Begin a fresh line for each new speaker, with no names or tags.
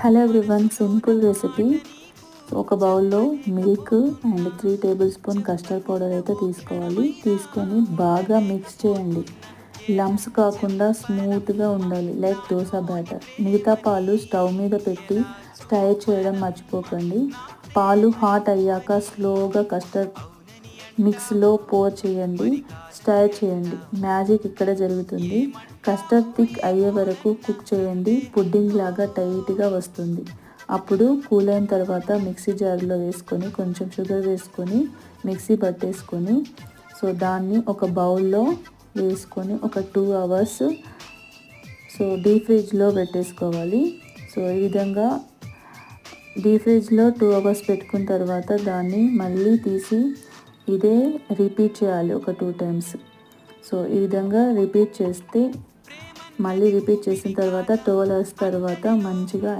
Hello everyone, simple recipe. ఒక బౌల్లో milk and 3 table spoon custard powder అయితే తీసుకొని బాగా మిక్స్ చేయండి. లమ్స్ కాకుండా స్మూత్గా ఉండాలి, లైక్ దోశ బ్యాటర్. మిగతా పాలు స్టవ్ మీద పెట్టి స్టైర్ చేయడం మర్చిపోకండి. పాలు హాట్ అయ్యాక స్లోగా కస్టర్డ్ మిక్స్లో పోర్ చేయండి, స్టైర్ చేయండి. మ్యాజిక్ ఇక్కడ జరుగుతుంది. కస్టర్డ్ థిక్ అయ్యే వరకు కుక్ చేయండి. పుడ్డింగ్ లాగా టైట్గా వస్తుంది. అప్పుడు కూల్ అయిన తర్వాత మిక్సీ జార్లో వేసుకొని కొంచెం షుగర్ వేసుకొని మిక్సీ పట్టేసుకొని దాన్ని ఒక బౌల్లో వేసుకొని ఒక 2 అవర్స్ డీప్ ఫ్రిడ్జ్లో పెట్టేసుకోవాలి. ఈ విధంగా డీప్ ఫ్రిడ్జ్లో 2 అవర్స్ పెట్టుకున్న తర్వాత దాన్ని మళ్ళీ తీసి ఇదే రిపీట్ చేయాలి ఒక 2 టైమ్స్. ఈ విధంగా రిపీట్ చేసిన తర్వాత 12 అవర్స్ తర్వాత మంచిగా